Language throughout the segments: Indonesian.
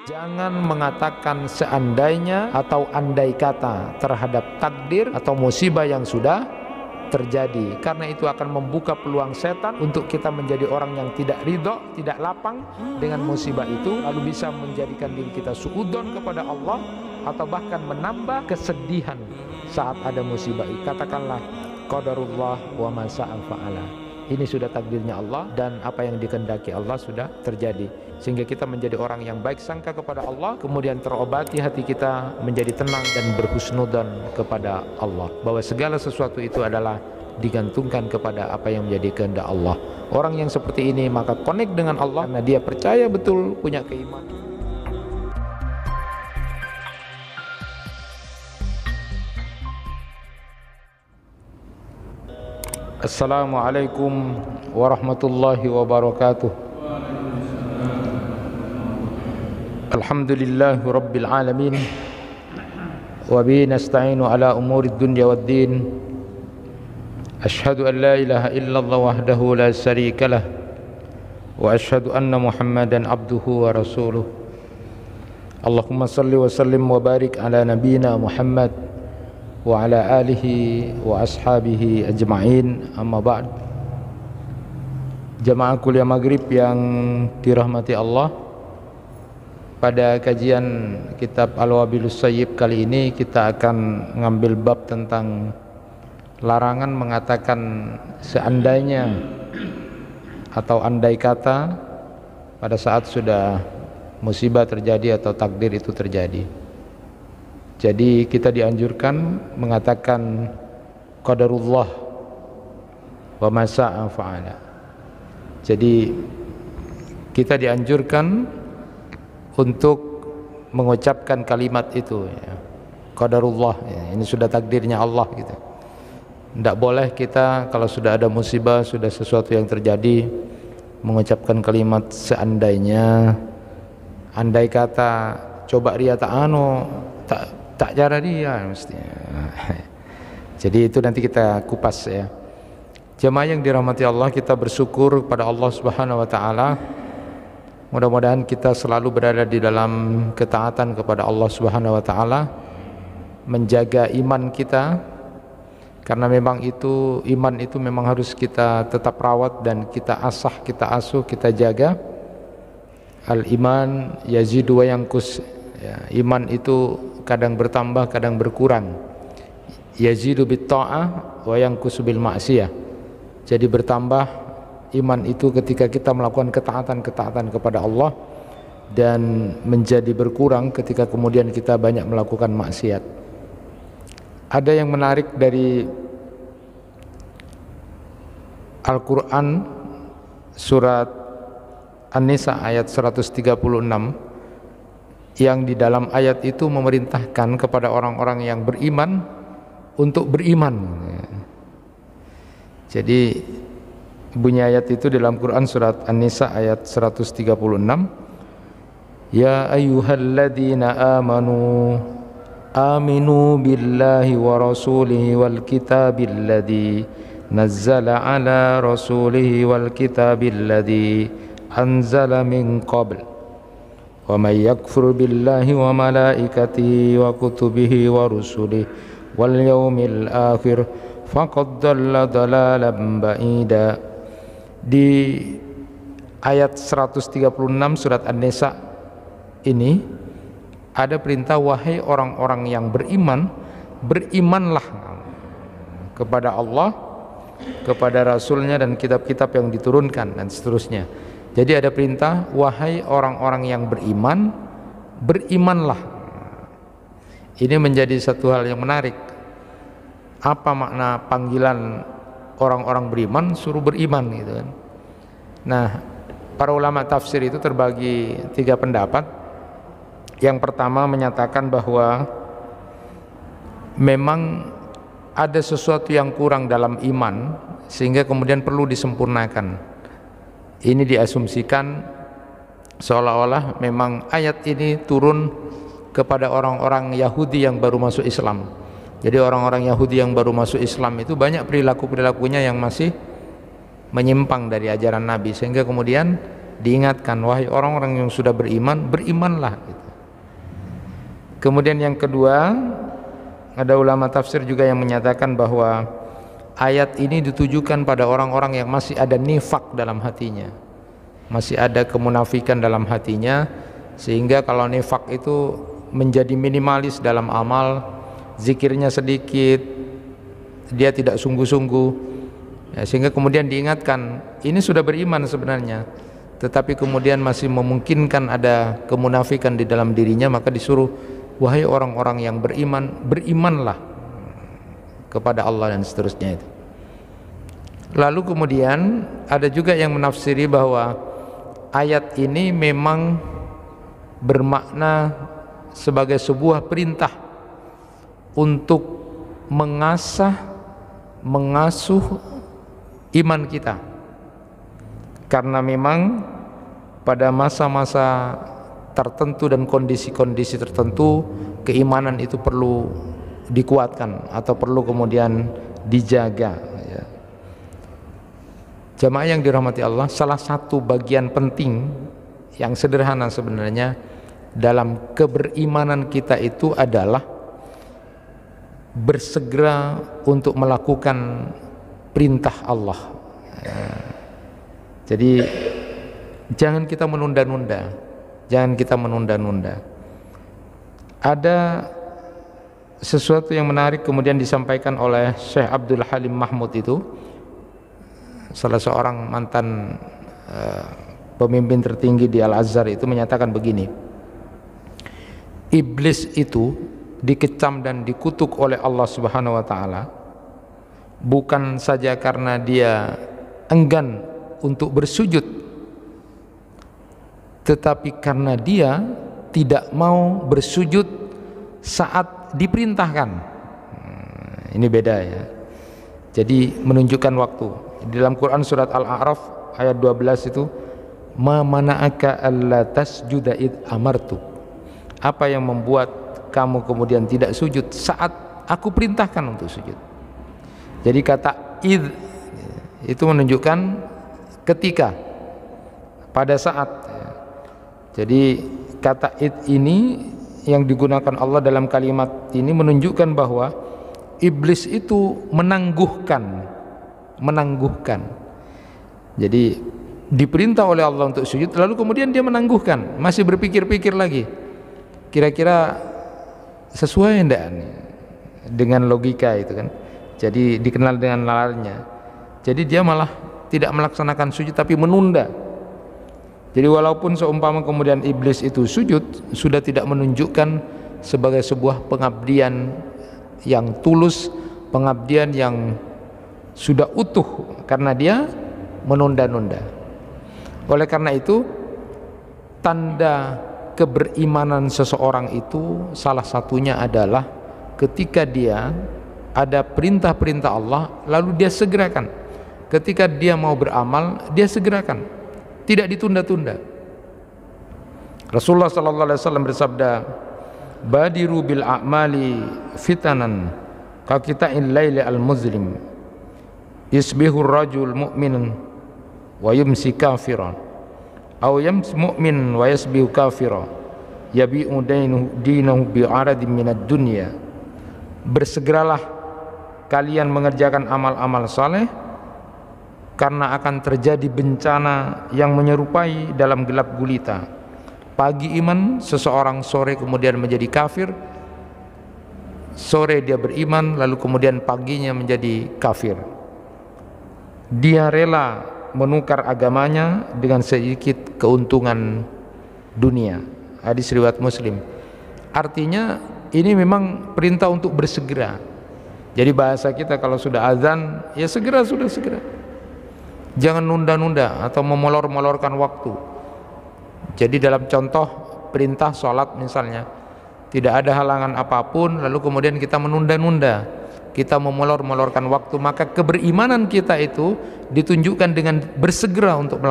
Jangan mengatakan seandainya atau andai kata terhadap takdir atau musibah yang sudah terjadi, karena itu akan membuka peluang setan untuk kita menjadi orang yang tidak ridho, tidak lapang dengan musibah itu, lalu bisa menjadikan diri kita suudzon kepada Allah atau bahkan menambah kesedihan saat ada musibah. Katakanlah qadarullah wa ma syaa fa'ala. Ini sudah takdirnya Allah dan apa yang dikehendaki Allah sudah terjadi, sehingga kita menjadi orang yang baik sangka kepada Allah, kemudian terobati hati kita menjadi tenang dan berhusnudzon kepada Allah, bahwa segala sesuatu itu adalah digantungkan kepada apa yang menjadi kehendak Allah. Orang yang seperti ini maka connect dengan Allah karena dia percaya betul, punya keimanan. Assalamualaikum warahmatullahi wabarakatuh. Alhamdulillahi rabbil alamin, wa bihi nasta'inu ala umurid dunya waddin. Ashhadu an la ilaha illallah wahdahu la syarika lah, wa ashhadu anna Muhammadan abduhu wa rasuluh. Allahumma salli wa sallim wa barik ala nabiyyina Muhammad wa ala alihi wa ashabihi ajma'in, amma ba'd. Jamaah kuliah maghrib yang dirahmati Allah, pada kajian kitab Al-Wabilus Sayyib kali ini kita akan mengambil bab tentang larangan mengatakan seandainya atau andai kata pada saat sudah musibah terjadi atau takdir itu terjadi. Jadi kita dianjurkan mengatakan qadarullah wa ma syaa fa'ala. Jadi kita dianjurkan untuk mengucapkan kalimat itu, ya. Qadarullah, ya, ini sudah takdirnya Allah gitu. Tidak boleh kita kalau sudah ada musibah, sudah sesuatu yang terjadi, mengucapkan kalimat seandainya, andai kata, coba dia tak cara dia mestinya. Jadi itu nanti kita kupas, ya. Jemaah yang dirahmati Allah, kita bersyukur kepada Allah Subhanahu wa taala. Mudah-mudahan kita selalu berada di dalam ketaatan kepada Allah Subhanahu wa taala, menjaga iman kita, karena memang itu iman itu memang harus kita tetap rawat dan kita asah, kita asuh, kita jaga. Al-iman yazidu wa yanqus, ya, iman itu kadang bertambah, kadang berkurang. Yazidu bit ta'ah wa yanqusu bil ma'siyah. Jadi bertambah iman itu ketika kita melakukan ketaatan kepada Allah, dan menjadi berkurang ketika kemudian kita banyak melakukan maksiat. Ada yang menarik dari Al-Quran surat An-Nisa ayat 136, yang di dalam ayat itu memerintahkan kepada orang-orang yang beriman untuk beriman. Jadi bunyi ayat itu dalam Quran surat An-Nisa ayat 136, ya ayyuhalladzina amanu aminu billahi wa rasulihi wal kitabil ladzi nazzala ala rasulihi wal kitabil ladzi anzala min qabl wa may yakfur billahi wa malaikatihi wa kutubihi wa rusulihi wal yaumil akhir faqad dhalla dhalalan ba'ida. Di ayat 136 surat An-Nisa ini ada perintah, wahai orang-orang yang beriman, berimanlah kepada Allah, kepada Rasulnya dan kitab-kitab yang diturunkan dan seterusnya. Jadi ada perintah, wahai orang-orang yang beriman, berimanlah. Ini menjadi satu hal yang menarik. Apa makna panggilan orang-orang beriman, suruh beriman gitu kan. Nah, para ulama tafsir itu terbagi 3 pendapat. Yang pertama menyatakan bahwa memang ada sesuatu yang kurang dalam iman sehingga kemudian perlu disempurnakan. Ini diasumsikan seolah-olah memang ayat ini turun kepada orang-orang Yahudi yang baru masuk Islam. Jadi orang-orang Yahudi yang baru masuk Islam itu banyak perilaku-perilakunya yang masih menyimpang dari ajaran Nabi, sehingga kemudian diingatkan, wahai orang-orang yang sudah beriman, berimanlah gitu. Kemudian yang kedua, ada ulama tafsir juga yang menyatakan bahwa ayat ini ditujukan pada orang-orang yang masih ada nifak dalam hatinya, masih ada kemunafikan dalam hatinya, sehingga kalau nifak itu menjadi minimalis dalam amal, zikirnya sedikit, dia tidak sungguh-sungguh, ya, sehingga kemudian diingatkan, ini sudah beriman sebenarnya, tetapi kemudian masih memungkinkan ada kemunafikan di dalam dirinya, maka disuruh, wahai orang-orang yang beriman, berimanlah kepada Allah dan seterusnya itu. Lalu kemudian ada juga yang menafsiri bahwa ayat ini memang bermakna sebagai sebuah perintah untuk mengasuh iman kita, karena memang pada masa-masa tertentu dan kondisi-kondisi tertentu keimanan itu perlu dikuatkan atau perlu kemudian dijaga, ya. Jamaah yang dirahmati Allah, salah satu bagian penting yang sederhana sebenarnya dalam keberimanan kita itu adalah bersegera untuk melakukan perintah Allah, ya. Jadi jangan kita menunda-nunda, jangan kita menunda-nunda. Ada sesuatu yang menarik kemudian disampaikan oleh Syekh Abdul Halim Mahmud, itu salah seorang mantan pemimpin tertinggi di Al-Azhar, itu menyatakan begini, iblis itu dikecam dan dikutuk oleh Allah Subhanahu wa taala bukan saja karena dia enggan untuk bersujud, tetapi karena dia tidak mau bersujud saat diperintahkan. Ini beda, ya. Jadi menunjukkan waktu. Di dalam Quran surat Al-A'raf ayat 12 itu, ma mana'aka alla tasjuda id amartu, apa yang membuat kamu kemudian tidak sujud saat aku perintahkan untuk sujud. Jadi kata id itu menunjukkan ketika, pada saat. Jadi kata id ini yang digunakan Allah dalam kalimat ini menunjukkan bahwa iblis itu menangguhkan. Jadi diperintah oleh Allah untuk sujud, lalu kemudian dia menangguhkan, masih berpikir-pikir lagi, kira-kira sesuai enggak dengan logika itu kan. Jadi dikenal dengan nalarnya. Jadi dia malah tidak melaksanakan sujud tapi menunda. Jadi walaupun seumpama kemudian iblis itu sujud, sudah tidak menunjukkan sebagai sebuah pengabdian yang tulus, pengabdian yang sudah utuh, karena dia menunda-nunda. Oleh karena itu, tanda keberimanan seseorang itu salah satunya adalah ketika dia ada perintah-perintah Allah lalu dia segerakan. Ketika dia mau beramal, dia segerakan, tidak ditunda-tunda. Rasulullah sallallahu alaihi wasallam bersabda, badiru bil a'mali fitanan ka qita'il laili al muzlim yusbihu rajul mu'minan wa yumsi kafiran aw yamsi mu'min wa yasbihu kafiran yabi'u dinahu bi'aradin minad dunya. Bersegeralah kalian mengerjakan amal-amal saleh, karena akan terjadi bencana yang menyerupai dalam gelap gulita. Pagi iman seseorang, sore kemudian menjadi kafir. Sore dia beriman, lalu kemudian paginya menjadi kafir. Dia rela menukar agamanya dengan sedikit keuntungan dunia. Hadis riwayat Muslim. Artinya ini memang perintah untuk bersegera. Jadi bahasa kita kalau sudah azan, ya segera, sudah segera. Jangan nunda-nunda atau memolor-molorkan waktu. Jadi dalam contoh perintah sholat misalnya, tidak ada halangan apapun, lalu kemudian kita menunda-nunda, kita memolor-molorkan waktu, maka keberimanan kita itu ditunjukkan dengan bersegera untuk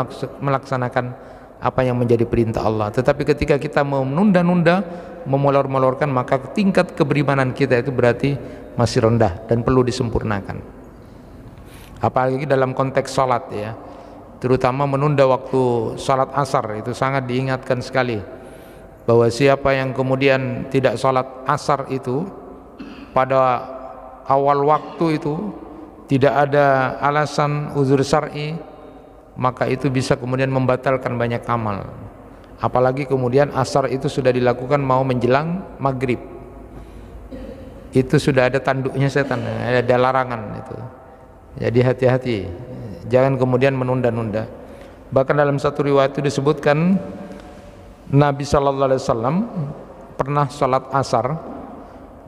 melaksanakan apa yang menjadi perintah Allah. Tetapi ketika kita menunda-nunda, memolor-molorkan, maka tingkat keberimanan kita itu berarti masih rendah dan perlu disempurnakan. Apalagi dalam konteks salat ya, terutama menunda waktu salat asar, itu sangat diingatkan sekali bahwa siapa yang kemudian tidak salat asar itu pada awal waktu itu, tidak ada alasan uzur syar'i, maka itu bisa kemudian membatalkan banyak amal. Apalagi kemudian asar itu sudah dilakukan mau menjelang maghrib, itu sudah ada tanduknya setan, ada larangan itu. Jadi hati-hati, jangan kemudian menunda-nunda. Bahkan dalam satu riwayat itu disebutkan Nabi Shallallahu Alaihi Wasallam pernah sholat asar,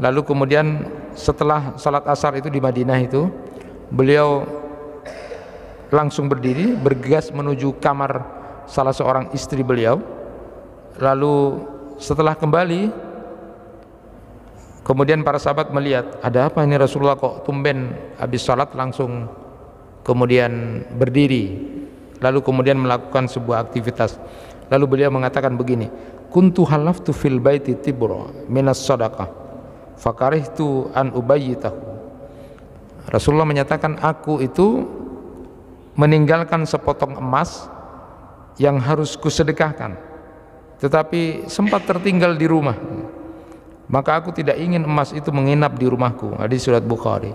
lalu kemudian setelah sholat asar itu di Madinah itu, beliau langsung berdiri bergegas menuju kamar salah seorang istri beliau. Lalu setelah kembali, kemudian para sahabat melihat, ada apa ini Rasulullah kok tumben habis sholat langsung kemudian berdiri, lalu kemudian melakukan sebuah aktivitas. Lalu beliau mengatakan begini, kuntu halaftu fil baiti tibra minas sadaqah fakarihtu an ubayyitahu. Rasulullah menyatakan, aku itu meninggalkan sepotong emas yang harus kusedekahkan, tetapi sempat tertinggal di rumah, maka aku tidak ingin emas itu menginap di rumahku. Hadis surat Bukhari.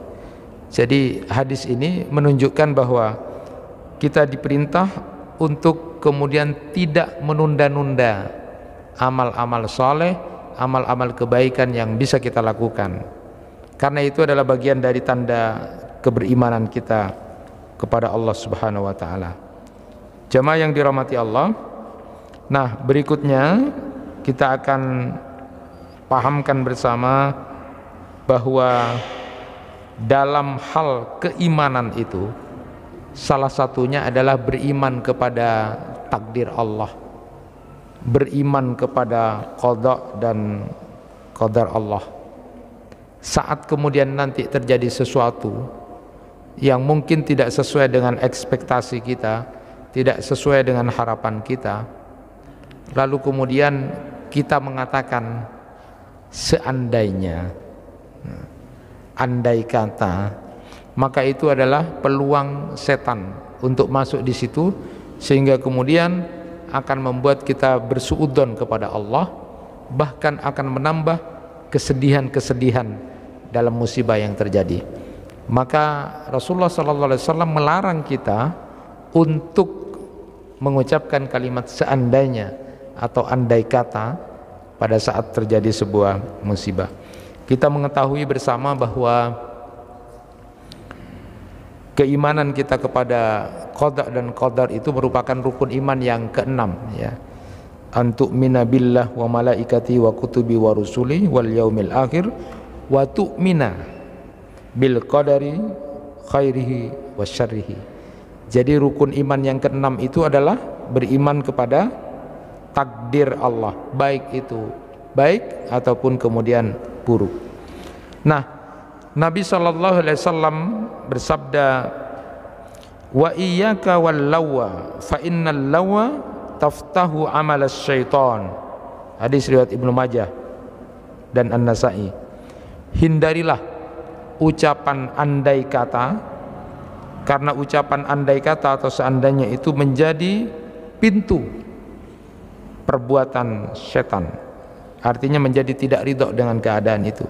Jadi hadis ini menunjukkan bahwa kita diperintah untuk kemudian tidak menunda-nunda amal-amal soleh, amal-amal kebaikan yang bisa kita lakukan, karena itu adalah bagian dari tanda keberimanan kita kepada Allah Subhanahu wa taala. Jamaah yang dirahmati Allah, nah berikutnya kita akan pahamkan bersama bahwa dalam hal keimanan itu salah satunya adalah beriman kepada takdir Allah, beriman kepada qada dan qadar Allah. Saat kemudian nanti terjadi sesuatu yang mungkin tidak sesuai dengan ekspektasi kita, tidak sesuai dengan harapan kita, lalu kemudian kita mengatakan seandainya, andai kata, maka itu adalah peluang setan untuk masuk di situ, sehingga kemudian akan membuat kita bersuudzon kepada Allah, bahkan akan menambah kesedihan-kesedihan dalam musibah yang terjadi. Maka Rasulullah SAW melarang kita untuk mengucapkan kalimat seandainya atau andai kata pada saat terjadi sebuah musibah. Kita mengetahui bersama bahwa keimanan kita kepada qada dan qadar itu merupakan rukun iman yang keenam ya. Antu'mina billah wa malaikati wa kutubi wa rusuli wal yaumil akhir wa tu'mina bil qadari khairihi wa syarrihi. Jadi rukun iman yang keenam itu adalah beriman kepada takdir Allah, baik itu baik ataupun kemudian buruk. Nah, Nabi SAW bersabda, wa iyyaka wal lawa fa innal lawa taftahu amal syaitan. Hadis riwayat Ibnu Majah dan An-Nasa'i. Hindarilah ucapan andai kata, karena ucapan andai kata atau seandainya itu menjadi pintu perbuatan setan, artinya menjadi tidak ridho dengan keadaan itu.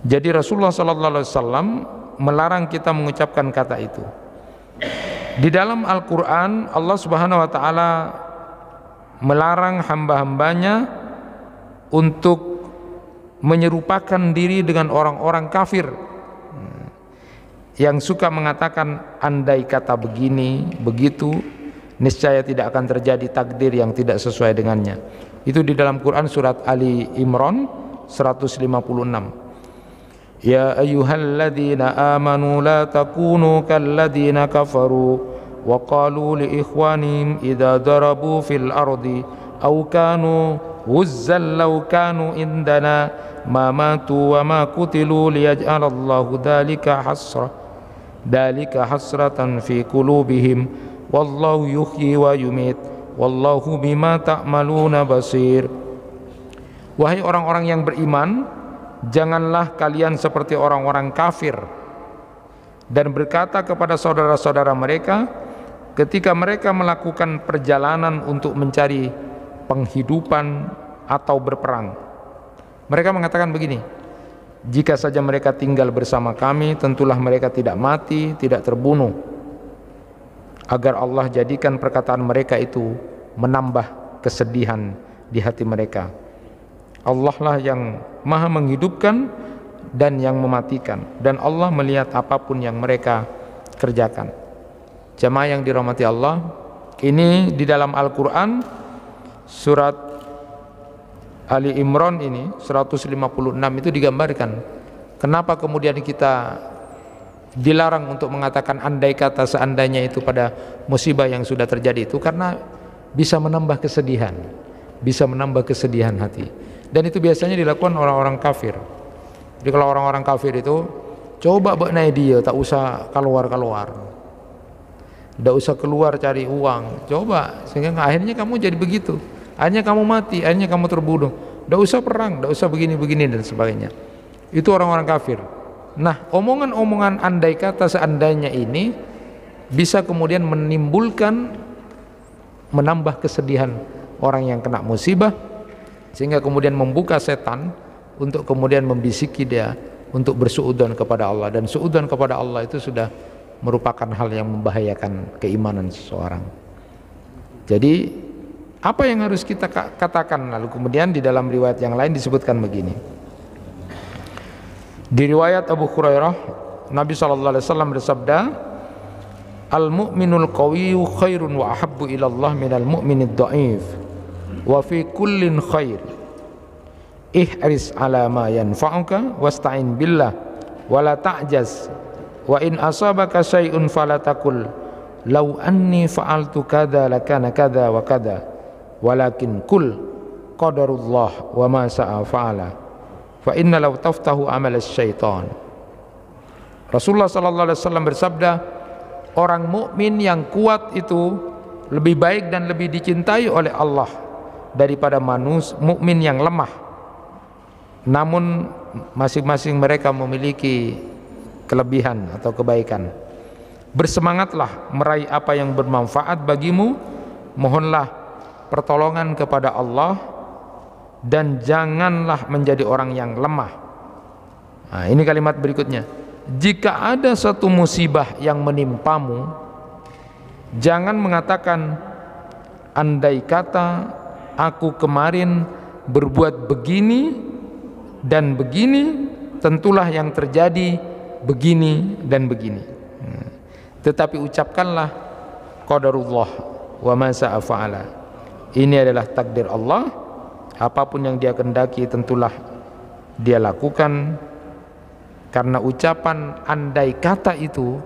Jadi Rasulullah SAW melarang kita mengucapkan kata itu. Di dalam Al-Quran Allah Subhanahu Wa Taala melarang hamba-hambanya untuk menyerupakan diri dengan orang-orang kafir yang suka mengatakan andai kata begini begitu, niscaya tidak akan terjadi takdir yang tidak sesuai dengannya. Itu di dalam Quran surat Ali Imran 156. Ya ayyuhalladzina amanu la takunu kalladzina kafaru wa qalu li ikhwanihim idza darabu fil ardi aw kanu ghuzzan law kanu indana ma matu wa ma qutilu liyaj'alallahu dzalika hasratan fi qulubihim wallahu yuhyi wa yumit wallahu bima ta'maluna basir. Wahai orang-orang yang beriman, janganlah kalian seperti orang-orang kafir dan berkata kepada saudara-saudara mereka ketika mereka melakukan perjalanan untuk mencari penghidupan atau berperang. Mereka mengatakan begini, jika saja mereka tinggal bersama kami, tentulah mereka tidak mati, tidak terbunuh, agar Allah jadikan perkataan mereka itu menambah kesedihan di hati mereka. Allah lah yang maha menghidupkan dan yang mematikan, dan Allah melihat apapun yang mereka kerjakan. Jamaah yang dirahmati Allah, ini di dalam Al-Quran surat Ali Imran ini 156 itu digambarkan kenapa kemudian kita dilarang untuk mengatakan andai kata seandainya itu pada musibah yang sudah terjadi itu, karena bisa menambah kesedihan, bisa menambah kesedihan hati, dan itu biasanya dilakukan orang-orang kafir. Jadi kalau orang-orang kafir itu coba benai dia tak usah keluar-keluar, tidak usah keluar cari uang, coba, sehingga akhirnya kamu jadi begitu, akhirnya kamu mati, akhirnya kamu terbunuh. Tidak usah perang, tidak usah begini-begini dan sebagainya. Itu orang-orang kafir. Nah, omongan-omongan andai kata seandainya ini bisa kemudian menimbulkan, menambah kesedihan orang yang kena musibah, sehingga kemudian membuka setan untuk kemudian membisiki dia untuk bersuudzon kepada Allah, dan suudzon kepada Allah itu sudah merupakan hal yang membahayakan keimanan seseorang. Jadi apa yang harus kita katakan? Lalu kemudian di dalam riwayat yang lain disebutkan begini. Di riwayat Abu Hurairah, Nabi SAW bersabda, al-mu'minul qawiyyu khairun wa ahabbu ilallah minal mu'minid dha'if wa fi kullin khair ihris ala ma yanfa'uka wasta'in billah wa la ta'jaz wa in asabaka syai'un fala taqul law anni fa'altu kadza lakana kadza wa kadza walakin kul qadarullah wa ma sa'a fa'ala fa inna law taftahu amal syaitan. Rasulullah sallallahu alaihi wasallam bersabda, orang mukmin yang kuat itu lebih baik dan lebih dicintai oleh Allah daripada manusia mukmin yang lemah. Namun masing-masing mereka memiliki kelebihan atau kebaikan. Bersemangatlah meraih apa yang bermanfaat bagimu, mohonlah pertolongan kepada Allah, dan janganlah menjadi orang yang lemah. Nah, ini kalimat berikutnya. Jika ada satu musibah yang menimpamu, jangan mengatakan andai kata aku kemarin berbuat begini dan begini, tentulah yang terjadi begini dan begini. Tetapi ucapkanlah qadarullah wa ma sa'a fa'ala. Ini adalah takdir Allah, apapun yang dia kehendaki tentulah dia lakukan, karena ucapan andai kata itu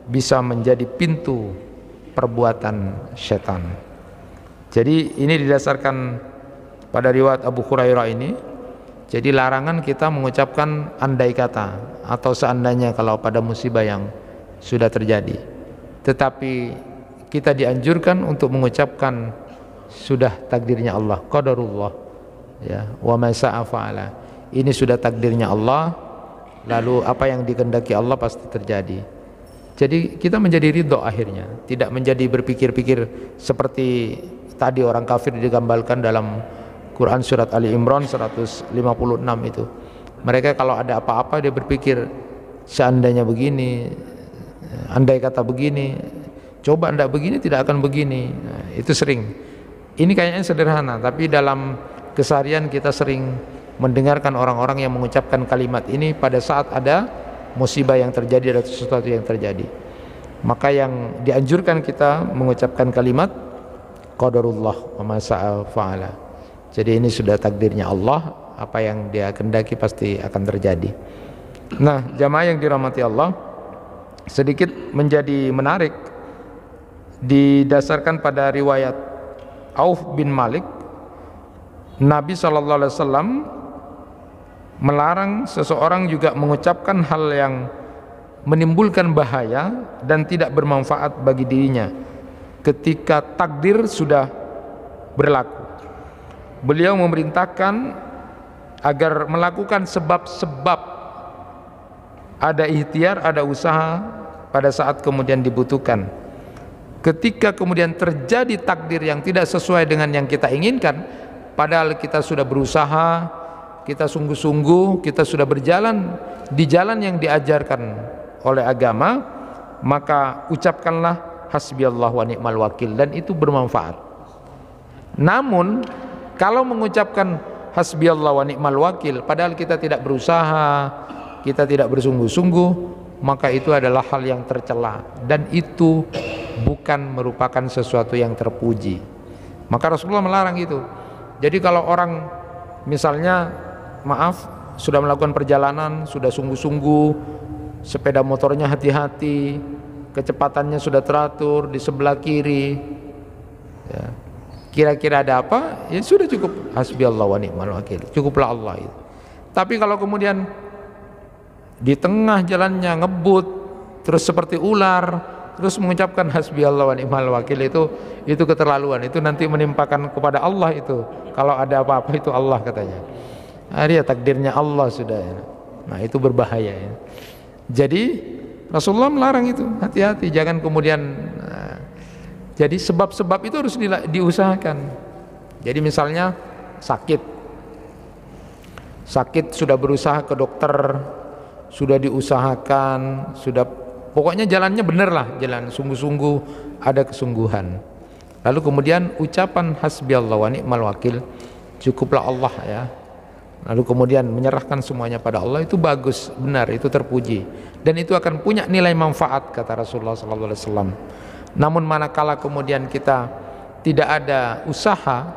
bisa menjadi pintu perbuatan setan. Jadi ini didasarkan pada riwayat Abu Hurairah ini. Jadi larangan kita mengucapkan andai kata atau seandainya kalau pada musibah yang sudah terjadi, tetapi kita dianjurkan untuk mengucapkan sudah takdirnya Allah, qadarullah, ya, wa ma sa'a fa'ala. Ini sudah takdirnya Allah, lalu apa yang dikehendaki Allah pasti terjadi. Jadi kita menjadi ridho akhirnya, tidak menjadi berpikir-pikir seperti tadi orang kafir digambarkan dalam Quran surat Ali Imran 156 itu. Mereka kalau ada apa-apa dia berpikir seandainya begini, andai kata begini, coba ndak begini tidak akan begini. Nah, itu sering. Ini kayaknya sederhana, tapi dalam keseharian kita sering mendengarkan orang-orang yang mengucapkan kalimat ini pada saat ada musibah yang terjadi atau sesuatu yang terjadi. Maka yang dianjurkan kita mengucapkan kalimat qadarullah wa ma sa'a fa'ala. Jadi ini sudah takdirnya Allah, apa yang dia kehendaki pasti akan terjadi. Nah, jamaah yang dirahmati Allah, sedikit menjadi menarik didasarkan pada riwayat Auf bin Malik. Nabi SAW melarang seseorang juga mengucapkan hal yang menimbulkan bahaya dan tidak bermanfaat bagi dirinya ketika takdir sudah berlaku. Beliau memerintahkan agar melakukan sebab-sebab, ada ikhtiar, ada usaha pada saat kemudian dibutuhkan. Ketika kemudian terjadi takdir yang tidak sesuai dengan yang kita inginkan, padahal kita sudah berusaha, kita sungguh-sungguh, kita sudah berjalan di jalan yang diajarkan oleh agama, maka ucapkanlah hasbiyallah wa ni'mal wakil, dan itu bermanfaat. Namun kalau mengucapkan hasbiyallah wa ni'mal wakil padahal kita tidak berusaha, kita tidak bersungguh-sungguh, maka itu adalah hal yang tercela dan itu bukan merupakan sesuatu yang terpuji. Maka Rasulullah melarang itu. Jadi kalau orang misalnya sudah melakukan perjalanan, sudah sungguh-sungguh, sepeda motornya hati-hati, kecepatannya sudah teratur di sebelah kiri, ya, kira-kira ada apa, ya sudah cukup hasbiyallah wa ni'mal wakil, cukuplah Allah itu. Tapi kalau kemudian di tengah jalannya ngebut terus seperti ular, terus mengucapkan hasbiyallah wa ni'mal wakil, itu keterlaluan. Itu nanti menimpakan kepada Allah itu. Kalau ada apa-apa itu Allah katanya. Dia takdirnya Allah sudah ya. Nah itu berbahaya ya. Jadi Rasulullah melarang itu, hati-hati, jangan kemudian jadi sebab-sebab itu harus diusahakan. Jadi misalnya sakit sudah berusaha ke dokter, sudah diusahakan, sudah pokoknya jalannya bener lah, jalan sungguh-sungguh, ada kesungguhan. Lalu kemudian ucapan hasbiyallah wa ni'mal wakil, cukuplah Allah ya. Lalu kemudian menyerahkan semuanya pada Allah, itu bagus, benar, itu terpuji, dan itu akan punya nilai manfaat kata Rasulullah SAW. Namun manakala kemudian kita tidak ada usaha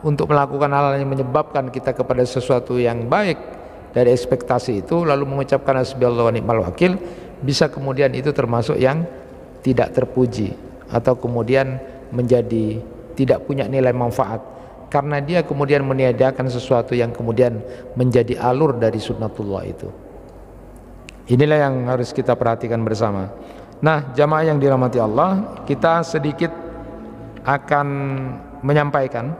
untuk melakukan hal yang menyebabkan kita kepada sesuatu yang baik dari ekspektasi itu, lalu mengucapkan hasbiyallah wa ni'mal wakil, bisa kemudian itu termasuk yang tidak terpuji atau kemudian menjadi tidak punya nilai manfaat, karena dia kemudian meniadakan sesuatu yang kemudian menjadi alur dari sunnatullah itu. Inilah yang harus kita perhatikan bersama. Nah, jamaah yang dirahmati Allah, kita sedikit akan menyampaikan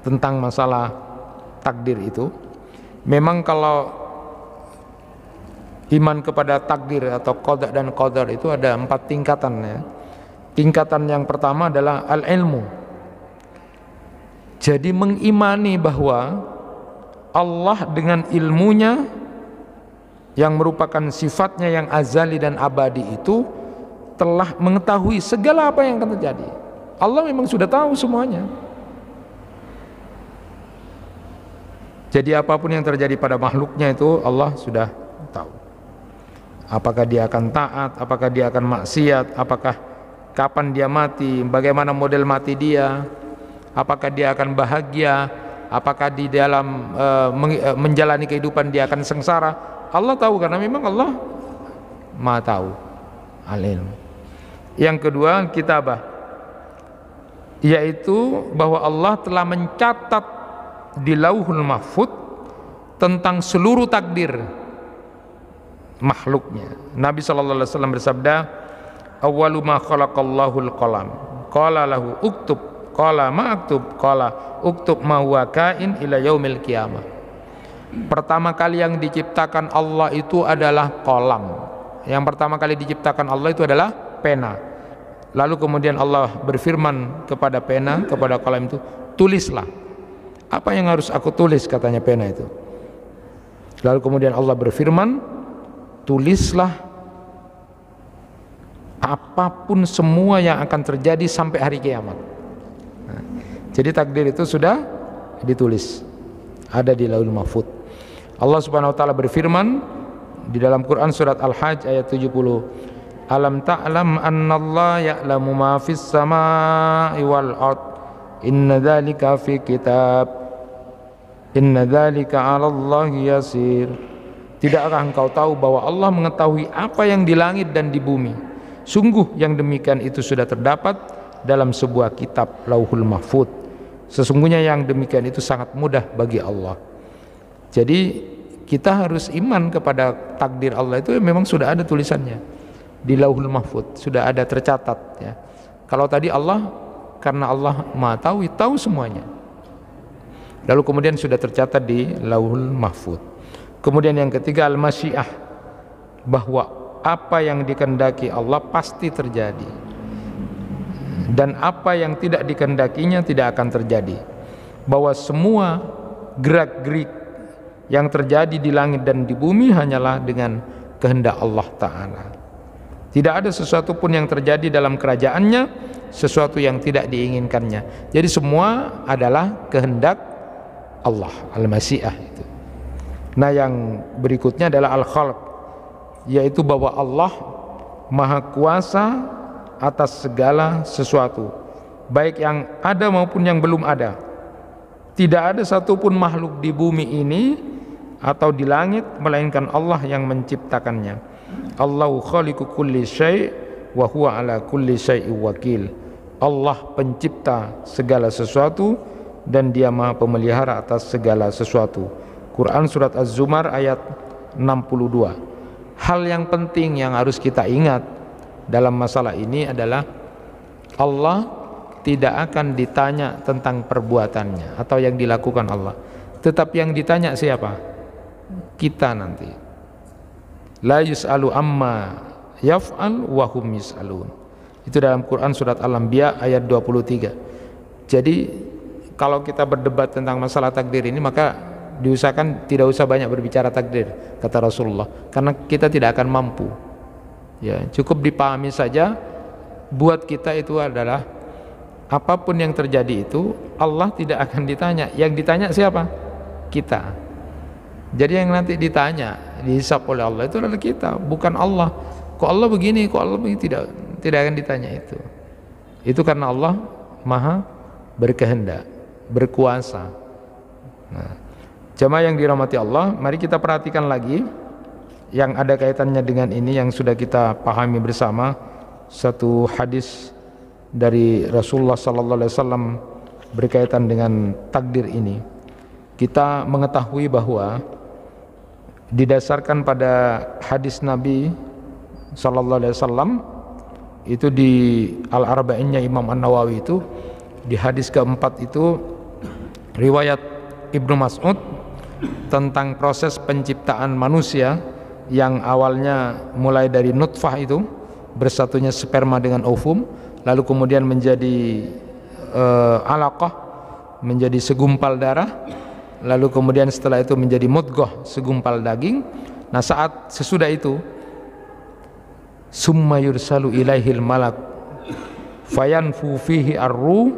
tentang masalah takdir itu. Memang kalau iman kepada takdir atau qada dan qadar itu ada 4 tingkatan ya. Tingkatan yang pertama adalah al-ilmu. Jadi mengimani bahwa Allah dengan ilmunya yang merupakan sifatnya yang azali dan abadi itu telah mengetahui segala apa yang akan terjadi. Allah memang sudah tahu semuanya. Jadi apapun yang terjadi pada makhluknya itu Allah sudah tahu. Apakah dia akan taat, apakah dia akan maksiat, apakah kapan dia mati, bagaimana model mati dia, apakah dia akan bahagia, apakah di dalam menjalani kehidupan dia akan sengsara. Allah tahu, karena memang Allah Maha tahu, al-ilm. Yang kedua kitabah, yaitu bahwa Allah telah mencatat di Lauhul Mahfuz tentang seluruh takdir makhluknya. Nabi SAW bersabda, awwalu ma khalaqallahul qalam qala lahu uktub qala ma aktub qala uktub ma huwa kain ila yaumil qiyamah. Pertama kali yang diciptakan Allah itu adalah qalam. Yang pertama kali diciptakan Allah itu adalah pena. Lalu kemudian Allah berfirman kepada pena, kepada qalam itu, tulislah. Apa yang harus aku tulis, katanya pena itu. Lalu kemudian Allah berfirman, tulislah apapun semua yang akan terjadi sampai hari kiamat. Nah, jadi takdir itu sudah ditulis, ada di Lauhul Mahfuz. Allah Subhanahu wa taala berfirman di dalam Quran surat Al-Hajj ayat 70, alam ta'lam annallaha ya'lamu ma fis samaa'i wal ard inna dzalika fi kitab inna dzalika 'alallahi yasir. Tidakkah engkau tahu bahwa Allah mengetahui apa yang di langit dan di bumi? Sungguh yang demikian itu sudah terdapat dalam sebuah kitab Lauhul Mahfuz. Sesungguhnya yang demikian itu sangat mudah bagi Allah. Jadi kita harus iman kepada takdir Allah, itu memang sudah ada tulisannya di Lauhul Mahfuz, sudah ada tercatat ya. Kalau tadi Allah karena Allah Maha tahu semuanya. Lalu kemudian sudah tercatat di Lauhul Mahfuz. Kemudian yang ketiga al-masyiah, bahwa apa yang dikehendaki Allah pasti terjadi, dan apa yang tidak dikehendakinya tidak akan terjadi. Bahwa semua gerak-gerik yang terjadi di langit dan di bumi hanyalah dengan kehendak Allah Ta'ala. Tidak ada sesuatu pun yang terjadi dalam kerajaannya sesuatu yang tidak diinginkannya. Jadi semua adalah kehendak Allah, al-masyiah itu. Nah, yang berikutnya adalah al-khalq, yaitu bahwa Allah Maha Kuasa atas segala sesuatu, baik yang ada maupun yang belum ada. Tidak ada satupun makhluk di bumi ini atau di langit melainkan Allah yang menciptakannya. Allahu khaliqu kulli syai' wa huwa ala kulli syai'in wakil. Allah pencipta segala sesuatu dan Dia Maha pemelihara atas segala sesuatu. Quran surat Az-Zumar ayat 62. Hal yang penting yang harus kita ingat dalam masalah ini adalah Allah tidak akan ditanya tentang perbuatannya atau yang dilakukan Allah, tetapi yang ditanya siapa? Kita nanti. La yus'alu amma yaf'al wa hum yus'alun. Itu dalam Quran surat Al-Anbiya ayat 23. Jadi kalau kita berdebat tentang masalah takdir ini, maka diusahakan tidak usah banyak berbicara takdir, kata Rasulullah, karena kita tidak akan mampu. Ya, cukup dipahami saja. Buat kita itu adalah apapun yang terjadi itu Allah tidak akan ditanya. Yang ditanya siapa? Kita. Jadi yang nanti ditanya, dihisab oleh Allah itu adalah kita, bukan Allah. Kok Allah begini, kok Allah begini, tidak akan ditanya itu. Itu karena Allah Maha berkehendak, berkuasa. Nah, jamaah yang dirahmati Allah, mari kita perhatikan lagi yang ada kaitannya dengan ini yang sudah kita pahami bersama. Satu hadis dari Rasulullah sallallahu alaihi wasallam berkaitan dengan takdir ini. Kita mengetahui bahwa didasarkan pada hadis Nabi sallallahu alaihi wasallam itu di Al-Arba'innya Imam An-Nawawi, itu di hadis keempat itu riwayat Ibnu Mas'ud tentang proses penciptaan manusia yang awalnya mulai dari nutfah itu, bersatunya sperma dengan ovum, lalu kemudian menjadi alaqah, menjadi segumpal darah, lalu kemudian setelah itu menjadi mudghah, segumpal daging. Nah, saat sesudah itu summa yursalu ilaihil malak fayanfu fihi ar-ruh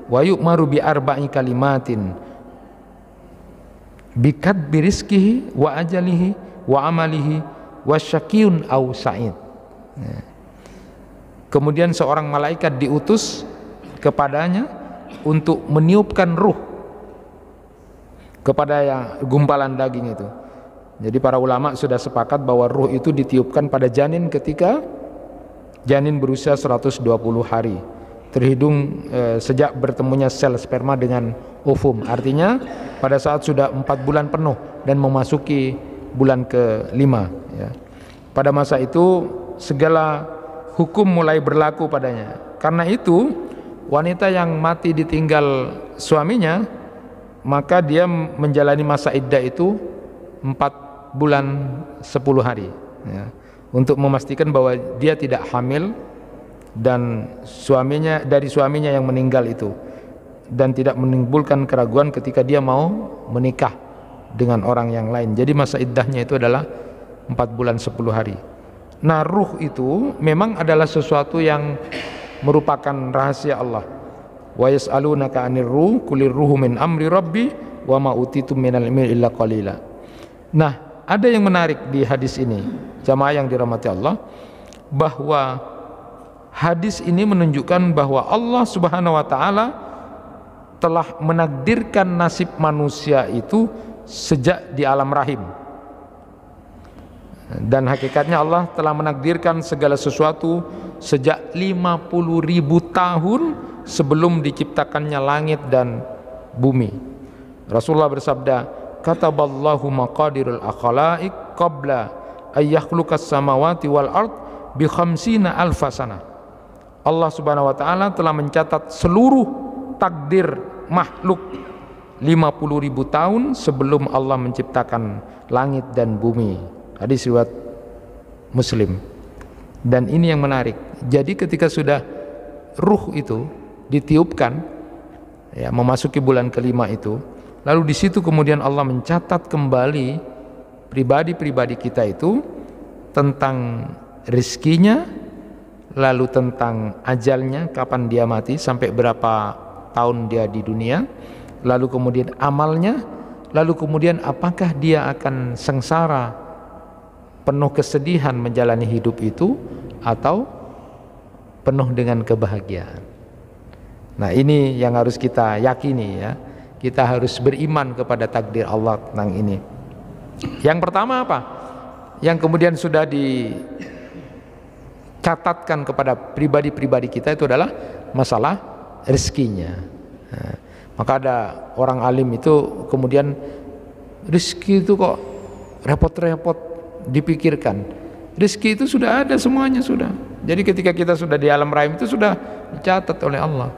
wa yu'maru bi arba'i kalimatin bikadbi rizkihi wa ajalihi wa amalihi wa syakiyun aw sa'id. Kemudian seorang malaikat diutus kepadanya untuk meniupkan ruh kepada yang gumpalan daging itu. Jadi para ulama sudah sepakat bahwa ruh itu ditiupkan pada janin ketika janin berusia 120 hari terhitung sejak bertemunya sel sperma dengan ovum. Artinya pada saat sudah 4 bulan penuh dan memasuki bulan ke-5 ya. Pada masa itu segala hukum mulai berlaku padanya. Karena itu wanita yang mati ditinggal suaminya, maka dia menjalani masa iddah itu 4 bulan 10 hari ya, untuk memastikan bahwa dia tidak hamil dan dari suaminya yang meninggal itu, dan tidak menimbulkan keraguan ketika dia mau menikah dengan orang yang lain. Jadi masa iddahnya itu adalah 4 bulan 10 hari. Nah, ruh itu memang adalah sesuatu yang merupakan rahasia Allah. Wa yas'alunaka 'anir ruh qulir ruhu min amri rabbi wa ma utitum minal ilmi illa qalila. Nah, ada yang menarik di hadis ini, jamaah yang dirahmati Allah, bahwa hadis ini menunjukkan bahwa Allah Subhanahu wa taala telah menakdirkan nasib manusia itu sejak di alam rahim. Dan hakikatnya Allah telah menakdirkan segala sesuatu sejak 50.000 tahun sebelum diciptakannya langit dan bumi. Rasulullah bersabda, kataballahu maqadirul akhlaiq qabla ay yakhluqas samawati wal ard bi 50 alf sanah. Allah Subhanahu wa taala telah mencatat seluruh takdir makhluk 50.000 tahun sebelum Allah menciptakan langit dan bumi. Hadis riwayat Muslim. Dan ini yang menarik. Jadi ketika sudah ruh itu ditiupkan, ya, memasuki bulan kelima itu, lalu di situ kemudian Allah mencatat kembali pribadi-pribadi kita itu tentang rezekinya, lalu tentang ajalnya, kapan dia mati, sampai berapa tahun dia di dunia, lalu kemudian amalnya, lalu kemudian apakah dia akan sengsara penuh kesedihan menjalani hidup itu atau penuh dengan kebahagiaan. Nah, ini yang harus kita yakini, ya. Kita harus beriman kepada takdir Allah tentang ini. Yang pertama apa? Yang kemudian sudah dicatatkan kepada pribadi-pribadi kita itu adalah masalah rezekinya. Nah, maka ada orang alim itu kemudian rezeki itu kok repot-repot dipikirkan. Rezeki itu sudah ada semuanya sudah. Jadi ketika kita sudah di alam rahim itu sudah dicatat oleh Allah.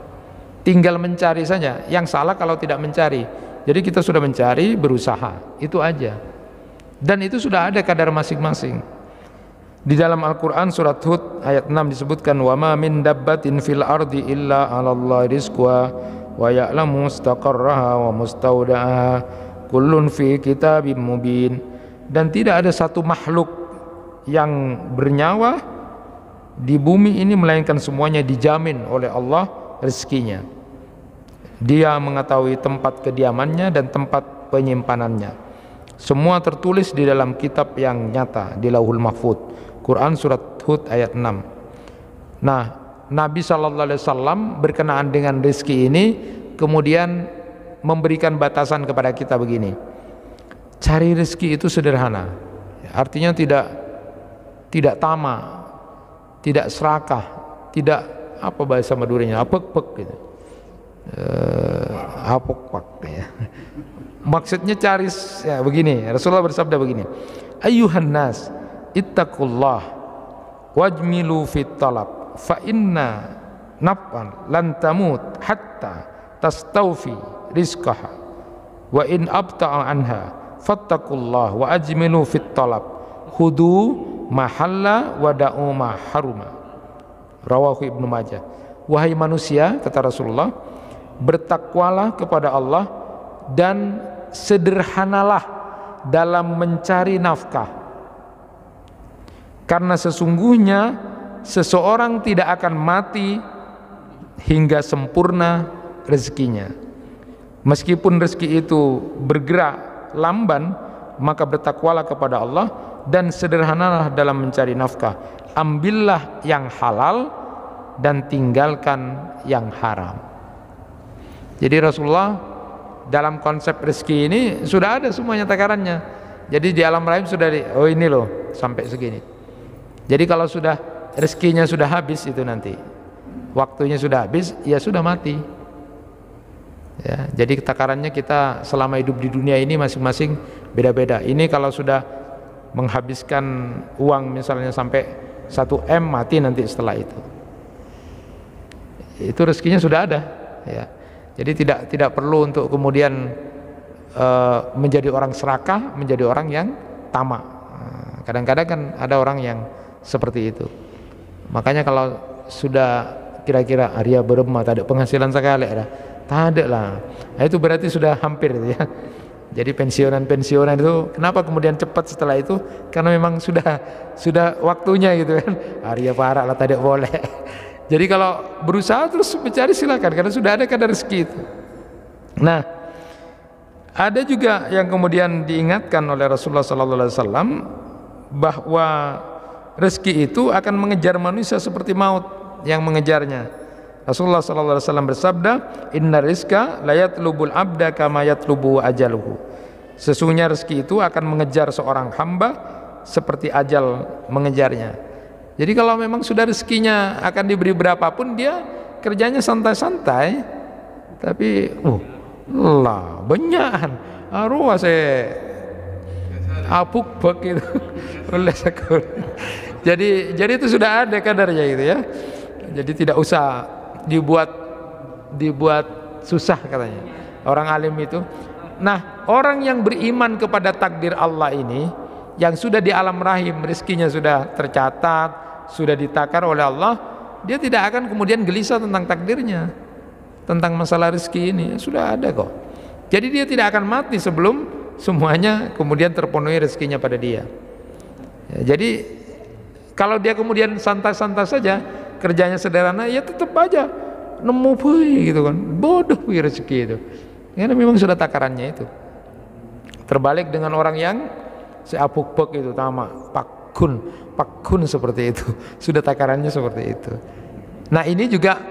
Tinggal mencari saja. Yang salah kalau tidak mencari. Jadi kita sudah mencari, berusaha, itu aja. Dan itu sudah ada kadar masing-masing. Di dalam Al-Quran surat Hud ayat 6 disebutkan, wa ma min dabbatin fil ardi illa 'alallahi rizquha wa ya'lamu mustaqarraha wa mustaudaha kullun fi kitabim mubin. Dan tidak ada satu makhluk yang bernyawa di bumi ini melainkan semuanya dijamin oleh Allah rezekinya. Dia mengetahui tempat kediamannya dan tempat penyimpanannya. Semua tertulis di dalam kitab yang nyata di Lauhul Mahfuz. Quran surat Hud ayat 6. Nah, Nabi SAW berkenaan dengan rezeki ini kemudian memberikan batasan kepada kita begini. Cari rezeki itu sederhana. Artinya tidak tamak, tidak serakah, tidak apa bahasa Maduranya, apek-pek gitu. Apok-pak ya. Maksudnya cari ya begini, Rasulullah bersabda begini, ayyuhan nas ittaqullah wajmilu fit talab fa inna naf'an lan tamut hatta tastawfi rizqaha wa in abta'a anha fattaqullah wa ajmilu fit talab hudu mahalla wa da'u ma haruma. Rawahu Ibnu Majah. Wahai manusia, kata Rasulullah, bertakwalah kepada Allah dan sederhanalah dalam mencari nafkah, karena sesungguhnya seseorang tidak akan mati hingga sempurna rezekinya. Meskipun rezeki itu bergerak lamban, maka bertakwalah kepada Allah dan sederhanalah dalam mencari nafkah. Ambillah yang halal dan tinggalkan yang haram. Jadi Rasulullah dalam konsep rezeki ini sudah ada semuanya takarannya. Jadi di alam rahim sudah oh ini loh sampai segini. Jadi kalau sudah rezekinya sudah habis itu nanti, waktunya sudah habis, ya sudah mati. Ya, jadi takarannya kita selama hidup di dunia ini masing-masing beda-beda. Ini kalau sudah menghabiskan uang misalnya sampai 1 M, mati nanti setelah itu. Itu rezekinya sudah ada. Ya. Jadi tidak perlu untuk kemudian menjadi orang serakah, menjadi orang yang tamak. Kadang-kadang kan ada orang yang seperti itu. Makanya kalau sudah kira-kira Arya beremah tak ada penghasilan sekali ada, tak ada lah. Nah, itu berarti sudah hampir ya. Jadi pensiunan itu kenapa kemudian cepat setelah itu? Karena memang sudah waktunya gitu kan. Arya parah lah, tak ada boleh. Jadi kalau berusaha terus mencari silakan, karena sudah ada kadar rezeki itu. Nah, ada juga yang kemudian diingatkan oleh Rasulullah SAW bahwa rezeki itu akan mengejar manusia seperti maut yang mengejarnya. Rasulullah SAW bersabda, inna rizqa la yatlubul abda kama yatlubu ajaluhu. Sesungguhnya rezeki itu akan mengejar seorang hamba seperti ajal mengejarnya. Jadi kalau memang sudah rezekinya akan diberi berapapun, dia kerjanya santai-santai, tapi lah benyakan arwah saya apuk begitu oleh sekor. Jadi itu sudah ada kadarnya gitu ya. Jadi tidak usah dibuat susah katanya orang alim itu. Nah, orang yang beriman kepada takdir Allah ini, yang sudah di alam rahim rezekinya sudah tercatat, sudah ditakar oleh Allah, dia tidak akan kemudian gelisah tentang takdirnya, tentang masalah rezeki ini sudah ada kok. Jadi dia tidak akan mati sebelum semuanya kemudian terpenuhi rezekinya pada dia. Ya, jadi kalau dia kemudian santai-santai saja, kerjanya sederhana, ya tetap aja nemu gitu kan, bodoh rezeki itu, karena memang sudah takarannya itu. Terbalik dengan orang yang seapuk-puk itu, tamak pakun seperti itu, sudah takarannya seperti itu. Nah, ini juga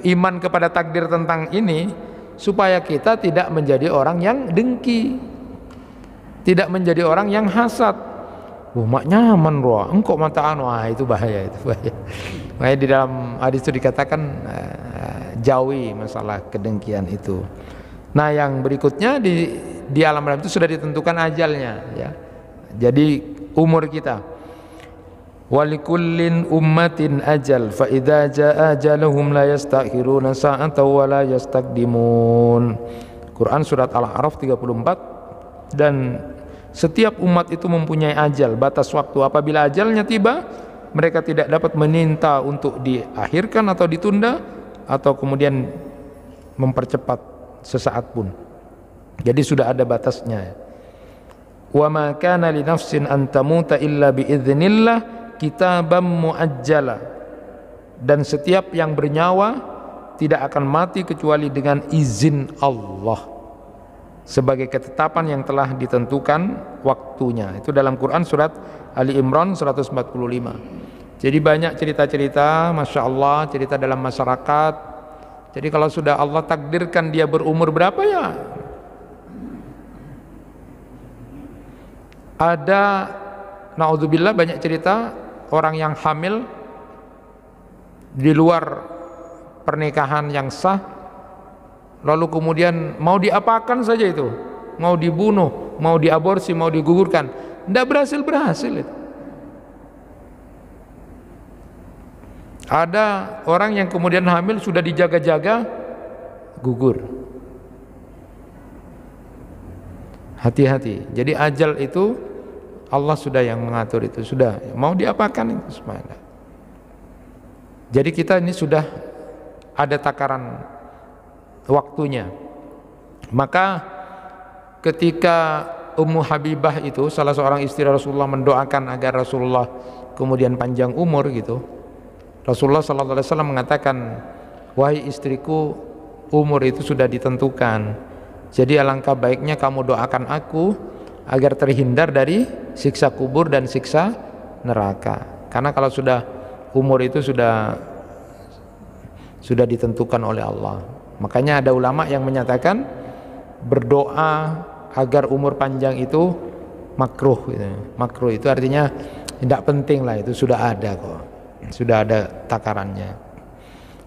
iman kepada takdir tentang ini, supaya kita tidak menjadi orang yang dengki, tidak menjadi orang yang hasad. Mak nyaman roh, engkau mata anu, itu bahaya, itu bahaya. Makanya di dalam hadis itu dikatakan jauhi masalah kedengkian itu. Nah, yang berikutnya di alam rahim itu sudah ditentukan ajalnya, ya. Jadi umur kita. Walikullin ummatin ajal, fa idza jaa ajaluhum la yastakhiruna sa'atan wa la yastaqdimun. Quran surat Al-A'raf 34. Dan setiap umat itu mempunyai ajal, batas waktu. Apabila ajalnya tiba, mereka tidak dapat meminta untuk diakhirkan atau ditunda, atau kemudian mempercepat sesaat pun. Jadi sudah ada batasnya. Wa ma kana li nafsin an tamuta illa bi idznillah kitaban muajjala. Dan setiap yang bernyawa tidak akan mati kecuali dengan izin Allah, sebagai ketetapan yang telah ditentukan waktunya. Itu dalam Quran surat Ali Imran 145. Jadi banyak cerita-cerita, Masya Allah, cerita dalam masyarakat. Jadi kalau sudah Allah takdirkan dia berumur berapa, ya ada, naudzubillah, banyak cerita orang yang hamil di luar pernikahan yang sah, lalu kemudian mau diapakan saja itu, mau dibunuh, mau diaborsi, mau digugurkan, tidak berhasil itu. Ada orang yang kemudian hamil sudah dijaga-jaga, gugur. Hati-hati. Jadi ajal itu Allah sudah yang mengatur itu, sudah mau diapakan itu semuanya. Jadi kita ini sudah ada takaran waktunya. Maka ketika Ummu Habibah itu, salah seorang istri Rasulullah, mendoakan agar Rasulullah kemudian panjang umur gitu, Rasulullah SAW mengatakan, wahai istriku, umur itu sudah ditentukan, jadi alangkah baiknya kamu doakan aku agar terhindar dari siksa kubur dan siksa neraka. Karena kalau sudah umur itu sudah ditentukan oleh Allah. Makanya ada ulama yang menyatakan berdoa agar umur panjang itu makruh gitu. Makruh itu artinya tidak penting lah, itu sudah ada kok, sudah ada takarannya.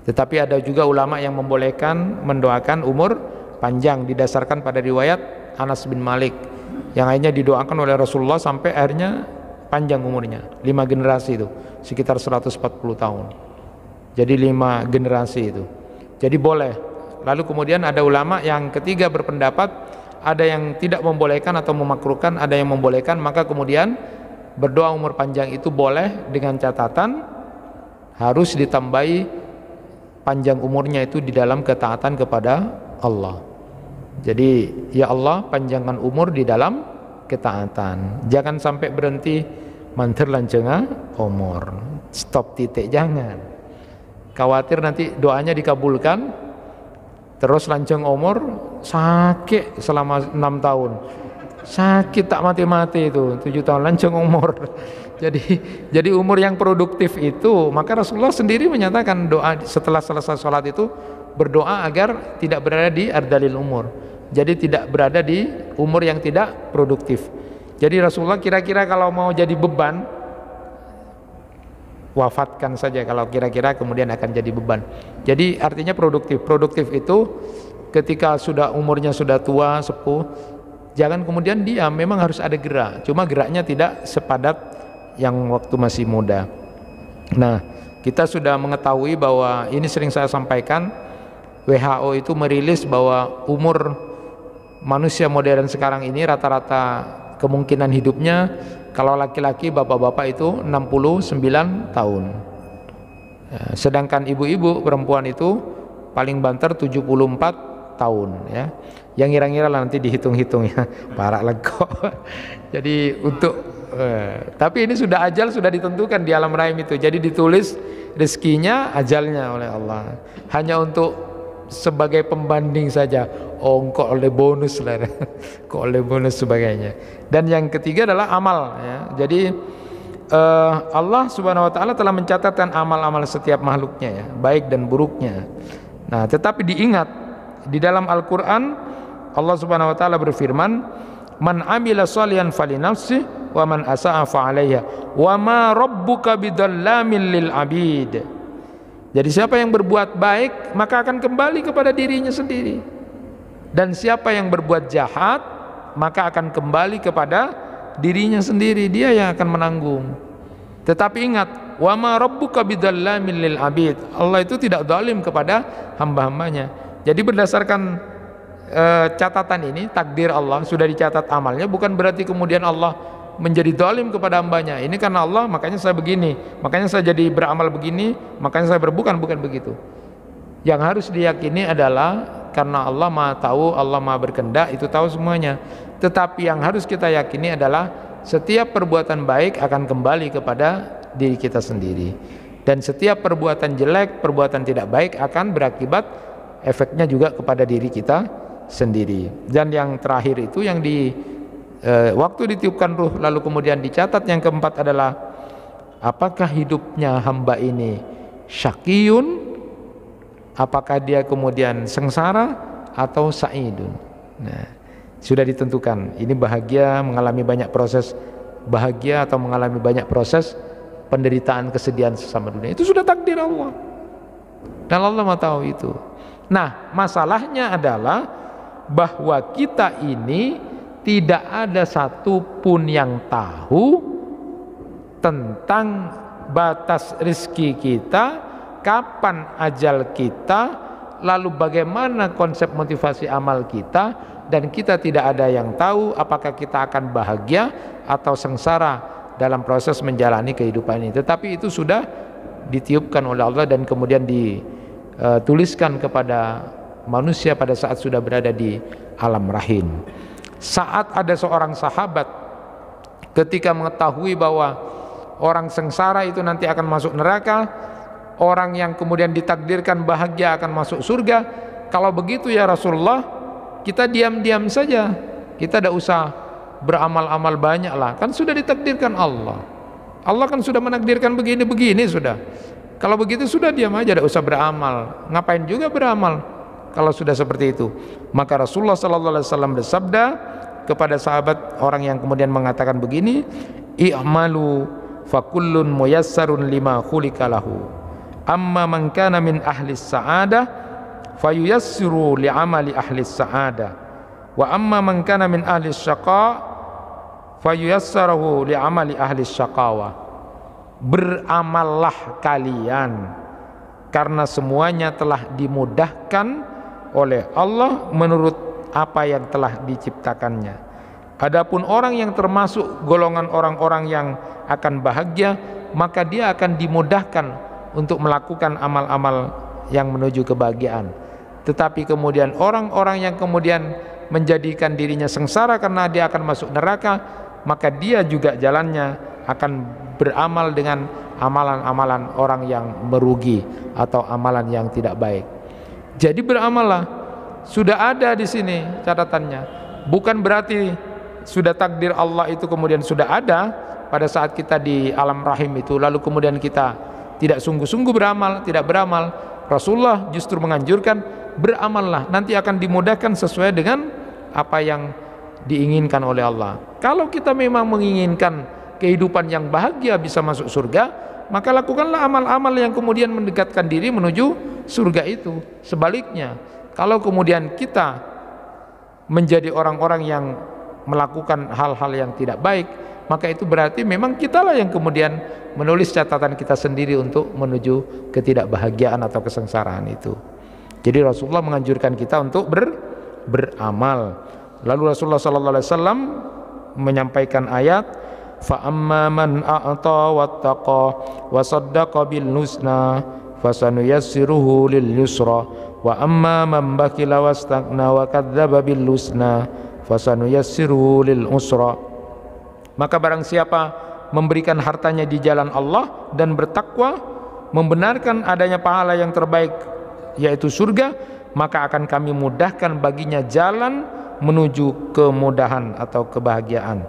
Tetapi ada juga ulama yang membolehkan mendoakan umur panjang didasarkan pada riwayat Anas bin Malik, yang akhirnya didoakan oleh Rasulullah sampai akhirnya panjang umurnya, 5 generasi itu, sekitar 140 tahun. Jadi 5 generasi itu. Jadi boleh. Lalu kemudian ada ulama yang ketiga berpendapat, ada yang tidak membolehkan atau memakruhkan, ada yang membolehkan. Maka kemudian berdoa umur panjang itu boleh, dengan catatan harus ditambahi panjang umurnya itu di dalam ketaatan kepada Allah. Jadi ya Allah, panjangkan umur di dalam ketaatan. Jangan sampai berhenti mantir lancenga umur, stop titik, jangan. Khawatir nanti doanya dikabulkan, terus lanceng umur sakit selama 6 tahun, sakit tak mati-mati itu 7 tahun lanceng umur. Jadi umur yang produktif itu, maka Rasulullah sendiri menyatakan doa setelah selesai sholat itu berdoa agar tidak berada di ardalil umur, jadi tidak berada di umur yang tidak produktif. Jadi Rasulullah kira-kira kalau mau jadi beban, wafatkan saja kalau kira-kira kemudian akan jadi beban. Jadi artinya produktif itu ketika sudah umurnya sudah tua, sepuh, jangan kemudian diam, memang harus ada gerak, cuma geraknya tidak sepadat yang waktu masih muda. Nah, Kita sudah mengetahui bahwa ini sering saya sampaikan, WHO itu merilis bahwa umur manusia modern sekarang ini rata-rata kemungkinan hidupnya kalau laki-laki bapak-bapak itu 69 tahun. Sedangkan ibu-ibu perempuan itu paling banter 74 tahun ya. Yang ngira-ngira lah nanti dihitung-hitung ya. Parah lah kok. Jadi untuk tapi ini sudah ajal sudah ditentukan di alam rahim itu. Jadi ditulis rezekinya, ajalnya oleh Allah. Hanya untuk sebagai pembanding saja. Oh, kok oleh bonus lah. Kok oleh bonus sebagainya. Dan yang ketiga adalah amal ya. Jadi Allah Subhanahu wa taala telah mencatatkan amal-amal setiap makhluknya ya, baik dan buruknya. Nah, tetapi diingat di dalam Al-Qur'an Allah Subhanahu wa taala berfirman, "Man amila shalihan falinafsi wa man asa'a fa 'alaiha wa ma rabbuka bidzallamin lil 'abid." Jadi siapa yang berbuat baik maka akan kembali kepada dirinya sendiri. Dan siapa yang berbuat jahat maka akan kembali kepada dirinya sendiri, dia yang akan menanggung. Tetapi ingat, wa ma rabbuka bidzallamin lil 'abid. Allah itu tidak zalim kepada hamba-hambanya. Jadi berdasarkan catatan ini, takdir Allah sudah dicatat amalnya, bukan berarti kemudian Allah menjadi zalim kepada hambanya. Ini karena Allah, makanya saya begini, makanya saya jadi beramal begini, makanya saya bukan begitu. Yang harus diyakini adalah karena Allah Maha tahu, Allah Maha berkehendak, itu tahu semuanya. Tetapi yang harus kita yakini adalah setiap perbuatan baik akan kembali kepada diri kita sendiri, dan setiap perbuatan jelek, perbuatan tidak baik akan berakibat efeknya juga kepada diri kita sendiri. Dan yang terakhir itu yang waktu ditiupkan ruh lalu kemudian dicatat, yang keempat adalah apakah hidupnya hamba ini syaqiyun, apakah dia kemudian sengsara atau sa'idun. Nah, sudah ditentukan ini bahagia, mengalami banyak proses bahagia atau mengalami banyak proses penderitaan, kesedihan sesama dunia. Itu sudah takdir Allah dan Allah mau tahu itu. Nah, masalahnya adalah bahwa kita ini tidak ada satupun yang tahu tentang batas rezeki kita, kapan ajal kita, lalu bagaimana konsep motivasi amal kita, dan kita tidak ada yang tahu apakah kita akan bahagia atau sengsara dalam proses menjalani kehidupan ini. Tetapi itu sudah ditiupkan oleh Allah dan kemudian dituliskan kepada manusia pada saat sudah berada di alam rahim. Saat ada seorang sahabat ketika mengetahui bahwa orang sengsara itu nanti akan masuk neraka, orang yang kemudian ditakdirkan bahagia akan masuk surga. Kalau begitu ya Rasulullah, kita diam-diam saja, kita tidak usah beramal-amal banyak lah, kan sudah ditakdirkan Allah. Allah kan sudah menakdirkan begini-begini sudah. Kalau begitu sudah diam aja, tidak usah beramal. Ngapain juga beramal kalau sudah seperti itu? Maka Rasulullah SAW bersabda kepada sahabat orang yang kemudian mengatakan begini, i'malu fakullun muyassarun lima khuliqa lahu, amma man kana min ahli sa'adah fayuyassiru li'amali ahli sa'adah, wa amma man kana min ahli syaqa fayuyassarahu li'amali ahli syaqawah. Beramallah kalian karena semuanya telah dimudahkan oleh Allah menurut apa yang telah diciptakannya. Adapun orang yang termasuk golongan orang-orang yang akan bahagia, maka dia akan dimudahkan untuk melakukan amal-amal yang menuju kebahagiaan. Tetapi kemudian orang-orang yang kemudian menjadikan dirinya sengsara karena dia akan masuk neraka, maka dia juga jalannya akan beramal dengan amalan-amalan orang yang merugi atau amalan yang tidak baik. Jadi beramallah, sudah ada di sini catatannya. Bukan berarti sudah takdir Allah itu kemudian sudah ada pada saat kita di alam rahim itu, lalu kemudian kita tidak sungguh-sungguh beramal, tidak beramal. Rasulullah justru menganjurkan beramallah, nanti akan dimudahkan sesuai dengan apa yang diinginkan oleh Allah. Kalau kita memang menginginkan kehidupan yang bahagia, bisa masuk surga, maka lakukanlah amal-amal yang kemudian mendekatkan diri menuju surga itu. Sebaliknya, kalau kemudian kita menjadi orang-orang yang melakukan hal-hal yang tidak baik, maka itu berarti memang kitalah yang kemudian menulis catatan kita sendiri untuk menuju ketidakbahagiaan atau kesengsaraan itu. Jadi Rasulullah menganjurkan kita untuk beramal. Lalu Rasulullah sallallahu alaihi wasallam menyampaikan ayat, fa amma man a'ta wattaqa wa saddaqa bil husna fasanuyassiruhu lil yusra wa amma man bakila wastaghna wa kadzdzaba bil husna fasanuyassiruhu lil usra. Maka barang siapa memberikan hartanya di jalan Allah dan bertakwa, membenarkan adanya pahala yang terbaik yaitu surga, maka akan kami mudahkan baginya jalan menuju kemudahan atau kebahagiaan.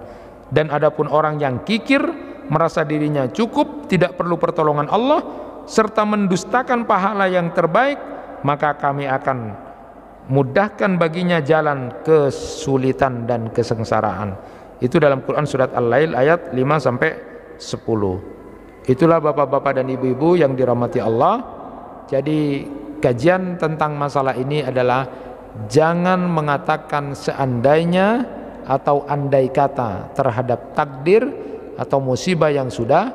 Dan adapun orang yang kikir, merasa dirinya cukup, tidak perlu pertolongan Allah, serta mendustakan pahala yang terbaik, maka kami akan mudahkan baginya jalan kesulitan dan kesengsaraan. Itu dalam Quran surat Al-Lail ayat 5-10. Itulah bapak-bapak dan ibu-ibu yang dirahmati Allah. Jadi kajian tentang masalah ini adalah jangan mengatakan seandainya atau andai kata terhadap takdir atau musibah yang sudah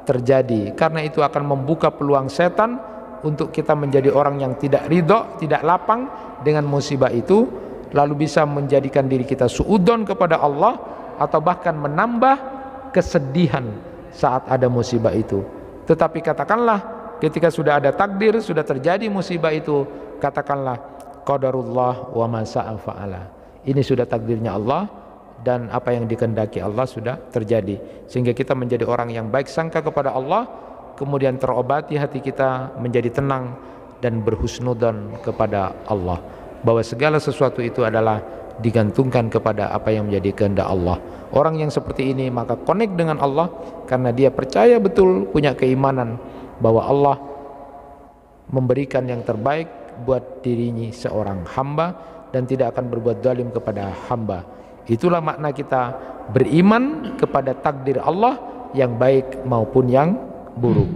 terjadi, karena itu akan membuka peluang setan untuk kita menjadi orang yang tidak ridho, tidak lapang dengan musibah itu, lalu bisa menjadikan diri kita suudzon kepada Allah atau bahkan menambah kesedihan saat ada musibah itu. Tetapi katakanlah ketika sudah ada takdir, sudah terjadi musibah itu, katakanlah qadarullah wa ma syaa fa'ala. Ini sudah takdirnya Allah dan apa yang dikehendaki Allah sudah terjadi. Sehingga kita menjadi orang yang baik sangka kepada Allah, kemudian terobati hati kita menjadi tenang dan berhusnudzon kepada Allah, bahwa segala sesuatu itu adalah digantungkan kepada apa yang menjadi kehendak Allah. Orang yang seperti ini maka connect dengan Allah karena dia percaya betul, punya keimanan bahwa Allah memberikan yang terbaik buat dirinya seorang hamba dan tidak akan berbuat zalim kepada hamba. Itulah makna kita beriman kepada takdir Allah yang baik maupun yang buruk.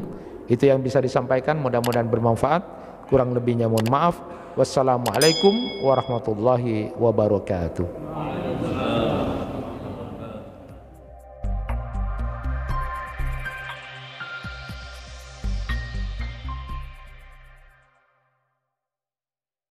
Itu yang bisa disampaikan, mudah-mudahan bermanfaat. Kurang lebihnya mohon maaf. Wassalamualaikum warahmatullahi wabarakatuh.